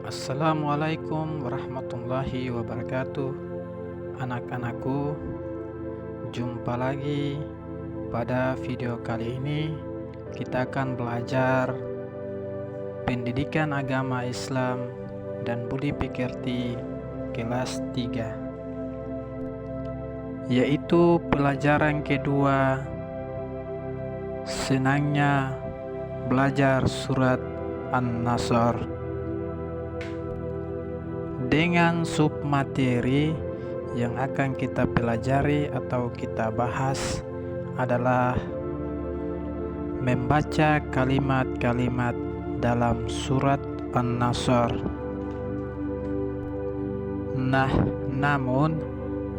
Assalamualaikum warahmatullahi wabarakatuh. Anak-anakku, jumpa lagi. Pada video kali ini kita akan belajar pendidikan agama Islam dan budi pekerti kelas 3, yaitu pelajaran kedua, senangnya belajar surat An-Nasr, dengan submateri yang akan kita pelajari atau kita bahas adalah membaca kalimat-kalimat dalam surat An-Nasr. Namun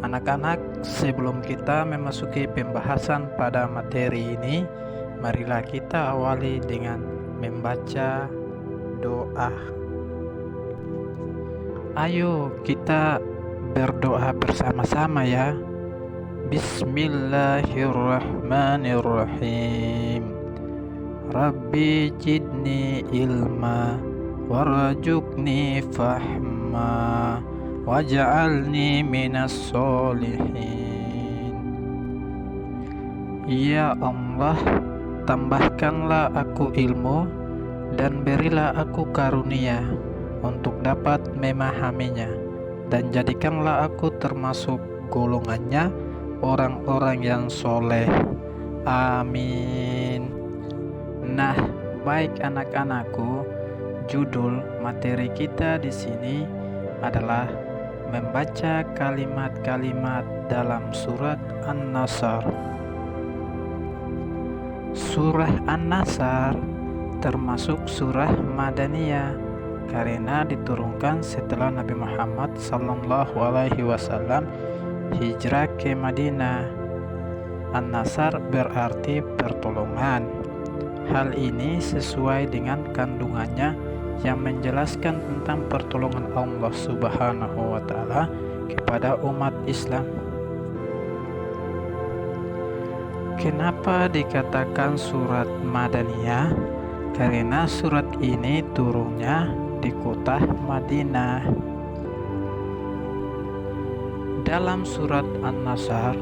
anak-anak, sebelum kita memasuki pembahasan pada materi ini, marilah kita awali dengan membaca doa. Ayo kita berdoa bersama-sama ya. Bismillahirrahmanirrahim. Rabbi jidni ilma warjukni fahma waj'alni minas solihin. Ya Allah, tambahkanlah aku ilmu dan berilah aku karunia untuk dapat memahaminya, dan jadikanlah aku termasuk golongannya orang-orang yang soleh. Amin. Baik anak-anakku, judul materi kita di sini adalah membaca kalimat-kalimat dalam surat An-Nasr. Surah An-Nasr termasuk surah Madaniyah karena diturunkan setelah Nabi Muhammad SAW hijrah ke Madinah. An-Nasr berarti pertolongan. Hal ini sesuai dengan kandungannya yang menjelaskan tentang pertolongan Allah Subhanahu wa Ta'ala kepada umat Islam. Kenapa dikatakan surat Madaniyah? Karena surat ini turunnya di kota Madinah. Dalam surat An-Nasr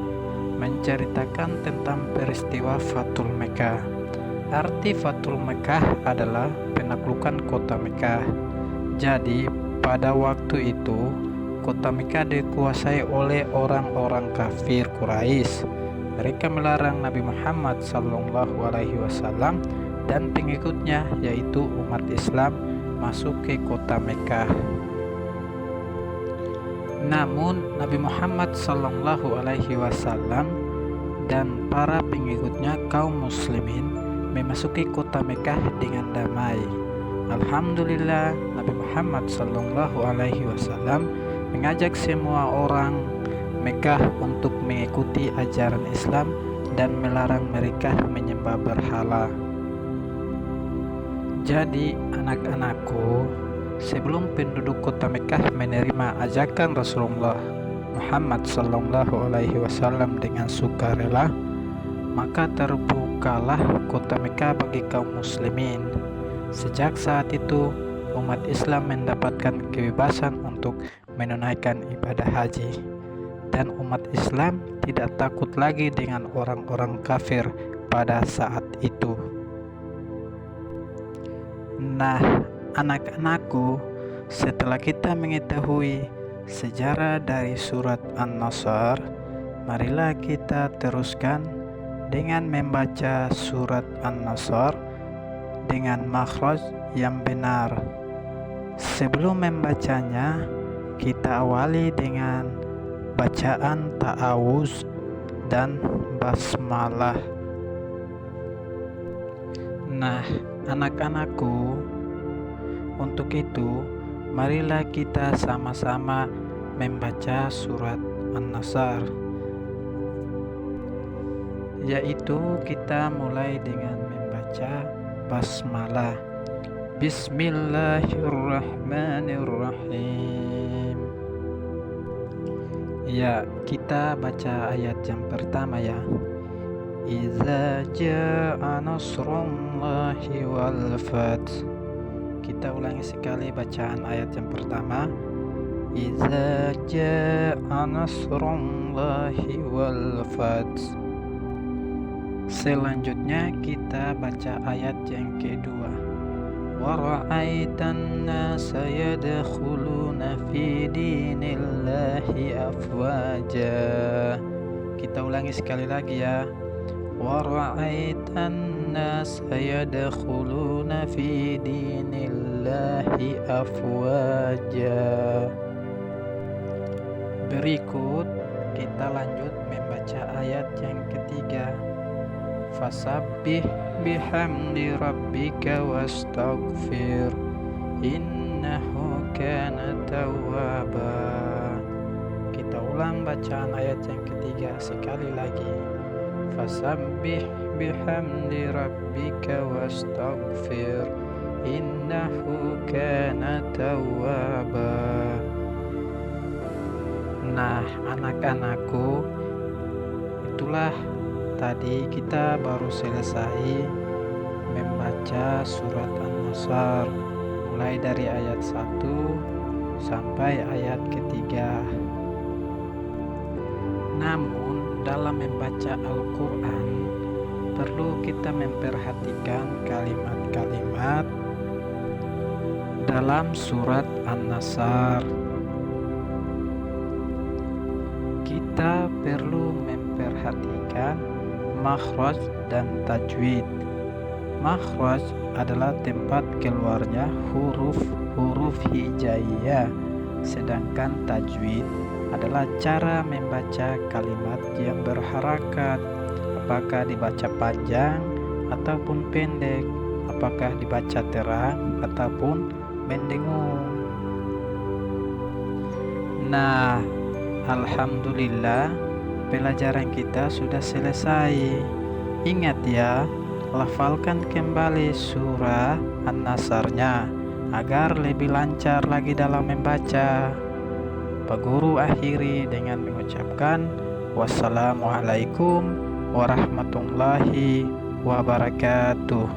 menceritakan tentang peristiwa Fathul Mekkah. Arti Fathul Mekkah adalah penaklukan kota Mekkah. Jadi pada waktu itu kota Mekkah dikuasai oleh orang-orang kafir Quraisy. Mereka melarang Nabi Muhammad SAW dan pengikutnya, yaitu umat Islam, masuk ke kota Mekkah. Namun Nabi Muhammad SAW dan para pengikutnya kaum muslimin memasuki kota Mekkah dengan damai. Alhamdulillah, Nabi Muhammad SAW mengajak semua orang Mekkah untuk mengikuti ajaran Islam dan melarang mereka menyembah berhala. Jadi anak-anakku, sebelum penduduk kota Mekkah menerima ajakan Rasulullah Muhammad SAW dengan sukarela, maka terbukalah kota Mekkah bagi kaum muslimin. Sejak saat itu umat Islam mendapatkan kebebasan untuk menunaikan ibadah haji, dan umat Islam tidak takut lagi dengan orang-orang kafir pada saat itu. Anak-anakku, setelah kita mengetahui sejarah dari surat An-Nasr, marilah kita teruskan dengan membaca surat An-Nasr dengan makhraj yang benar. Sebelum membacanya, kita awali dengan bacaan ta'awuz dan basmalah. Anak-anakku, untuk itu marilah kita sama-sama membaca surat An-Nasr, yaitu kita mulai dengan membaca basmalah. Bismillahirrahmanirrahim. Ya, kita baca ayat yang pertama ya. Iza ja'a nasrullahi wal fath Kita ulangi sekali bacaan ayat yang pertama. Iza ja'a nasrullahi wal fath. Selanjutnya kita baca ayat yang kedua. Wa ra'aitan nasa yadkhuluna fi dinillahi afwaja. Kita ulangi sekali lagi ya. Wa ra'aitan nasa yadkhuluna fi dinillahi afwaja. Berikut kita lanjut membaca ayat yang ketiga. Fasabbih bihamdi rabbika wastaghfir innahu kana tawwaba. Kita ulang bacaan ayat yang ketiga sekali lagi. Fasabbih bihamdi rabbika wastaghfir innahu kana tawwaba. Nah, anak-anakku, itulah tadi kita baru selesai membaca surat An-Nasr mulai dari ayat 1 sampai ayat ketiga. Namun dalam membaca Al-Quran perlu kita memperhatikan kalimat-kalimat dalam surat An-Nasr. Kita perlu memperhatikan makhraj dan tajwid. Makhraj adalah tempat keluarnya huruf-huruf hijaiyah, sedangkan tajwid adalah cara membaca kalimat yang berharakat, apakah dibaca panjang ataupun pendek, apakah dibaca terang ataupun mendengung. Nah, alhamdulillah pelajaran kita sudah selesai. Ingat ya, lafalkan kembali surah An-Nasr-nya agar lebih lancar lagi dalam membaca. Pak Guru akhiri dengan mengucapkan wassalamualaikum warahmatullahi wabarakatuh.